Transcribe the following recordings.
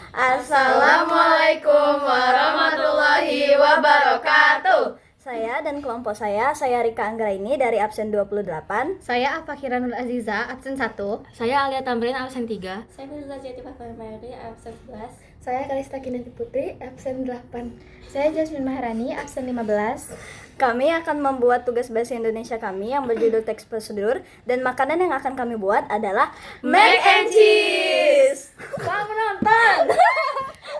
Assalamualaikum warahmatullahi wabarakatuh. Saya dan kelompok saya Rika Anggraini dari absen 28. Saya Afakiranul Aziza, absen 1. Saya Alia Tamrin, absen 3. Saya Firza Jati Fatmawati, absen 11. Saya Kalista Kinanti Putri, absen 8. Saya Jasmine Maharani, absen 15. Kami akan membuat tugas bahasa Indonesia kami yang berjudul teks prosedur, dan makanan yang akan kami buat adalah mac and cheese. Selamat menonton.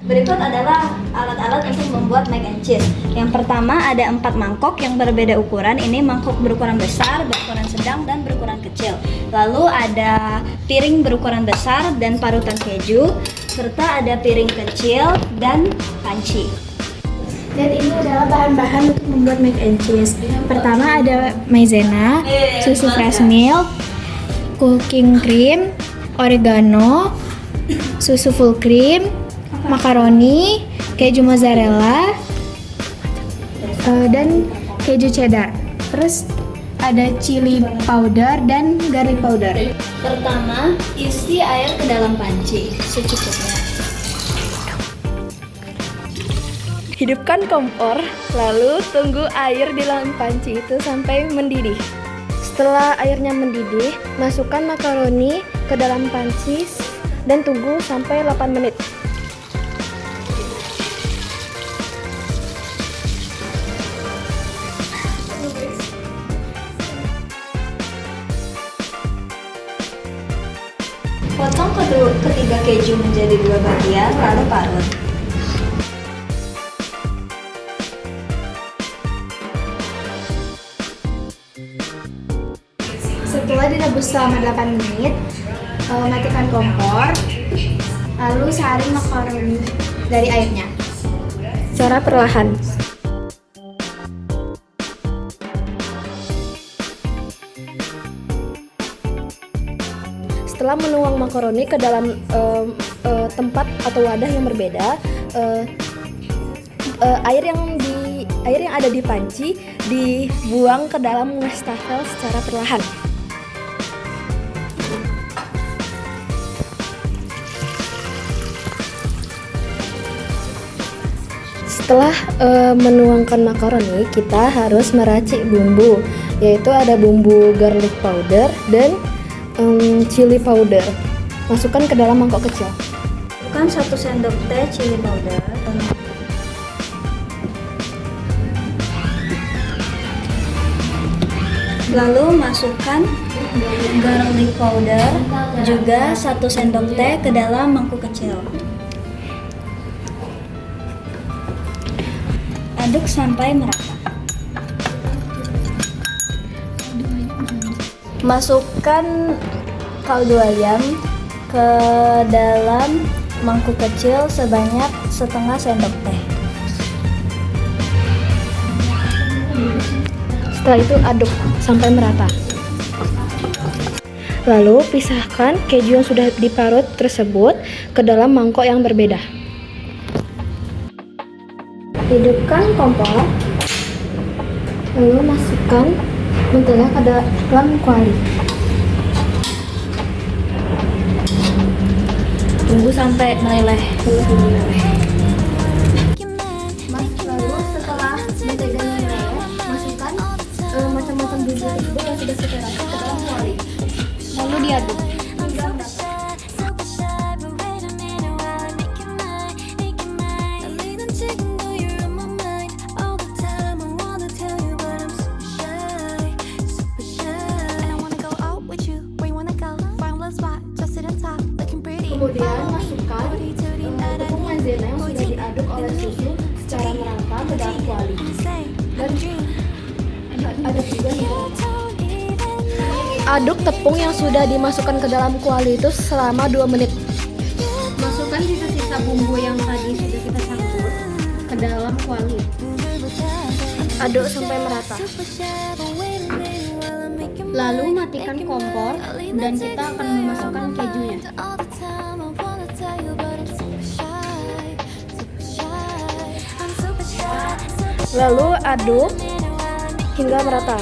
Berikut adalah alat-alat untuk membuat mac and cheese. Yang pertama ada 4 mangkok yang berbeda ukuran. Ini mangkok berukuran besar, berukuran sedang, dan berukuran kecil. Lalu ada piring berukuran besar dan parutan keju, serta ada piring kecil dan panci. Dan ini adalah bahan-bahan untuk membuat mac and cheese. Pertama ada maizena, susu fresh milk, cooking cream, oregano, susu full cream, makaroni, keju mozzarella, dan keju cheddar. Terus ada chili powder dan garlic powder. Pertama, isi air ke dalam panci secukupnya. Hidupkan kompor, lalu tunggu air di dalam panci itu sampai mendidih. Setelah airnya mendidih, masukkan makaroni ke dalam panci dan tunggu sampai 8 menit. Potong ketiga keju menjadi 2 bagian, lalu parut. Setelah direbus selama 8 menit, matikan kompor, lalu saring makaroni dari airnya secara perlahan. Setelah menuang makaroni ke dalam tempat atau wadah yang berbeda, air yang ada di panci dibuang ke dalam wastafel secara perlahan. Setelah menuangkan makaroni, kita harus meracik bumbu, yaitu ada bumbu garlic powder dan chili powder. Masukkan ke dalam mangkok kecil. Masukkan 1 sendok teh chili powder. Lalu masukkan garlic powder, juga 1 sendok teh ke dalam mangkuk kecil. Aduk sampai merata. Masukkan kaldu ayam ke dalam mangkuk kecil sebanyak setengah sendok teh. Setelah itu aduk sampai merata. Lalu pisahkan keju yang sudah diparut tersebut ke dalam mangkok yang berbeda. Hidupkan kompor, lalu masukkan mentega ke dalam kuali. Tunggu sampai meleleh. Lalu setelah menteganya meleleh, masukkan macam-macam bumbu tersebut yang sudah kita racik ke dalam kuali. Lalu diaduk. Kemudian masukkan tepung maizena yang sudah diaduk oleh susu secara merata ke dalam kuali. Dan aduk juga aduk tepung yang sudah dimasukkan ke dalam kuali itu selama 2 menit. Masukkan sisa-sisa bumbu yang tadi sudah kita campur ke dalam kuali. Aduk sampai merata. Lalu matikan kompor dan kita akan memasukkan kejunya. Lalu aduk hingga merata.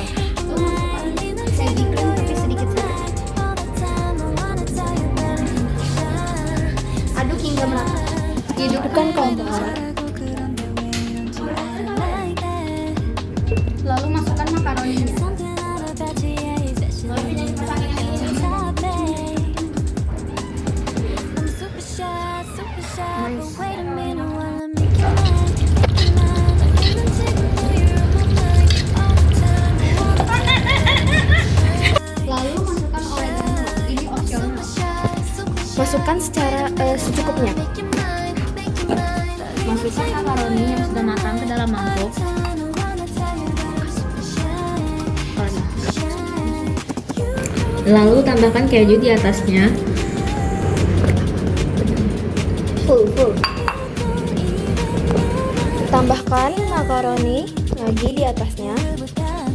Aduk hingga merata. Hidupkan kompor. Lalu masukkan makaroninya. Lalu masukkan oregano. Ini opsional. Masukkan secara secukupnya. Masukkan makaroni yang sudah matang ke dalam mangkuk. Lalu tambahkan keju di atasnya. Full. Tambahkan makaroni lagi di atasnya.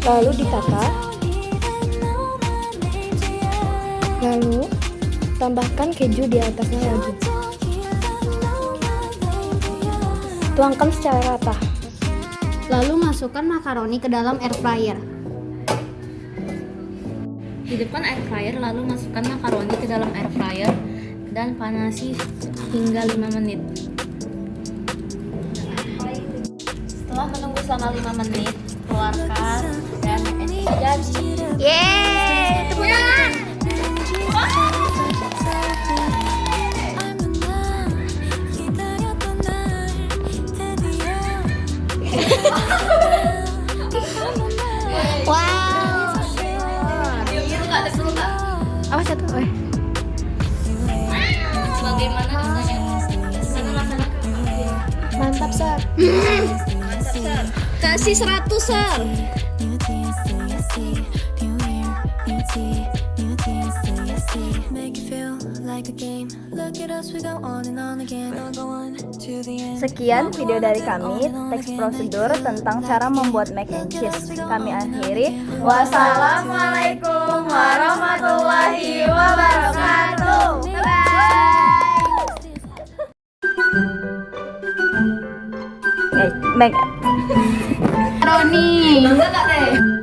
Lalu ditata. Lalu tambahkan keju di atasnya lagi. Tuangkan secara rata. Lalu masukkan makaroni ke dalam air fryer. Hidupkan air fryer lalu masukkan makaroni ke dalam air fryer dan panasi hingga 5 menit. Setelah menunggu selama 5 menit, keluarkan dan mac and cheese jadi. Yeay, tepuk tangan. Wow. Awas satu. Bagaimana rasanya? Mantap, Sir. Kasih 100, Sir. Sekian video dari kami, teks prosedur tentang cara membuat mac and cheese. Kami akhiri. Wassalamualaikum warahmatullahi wabarakatuh. Bye. Mac. Makaroni. Bangga gak, Teh?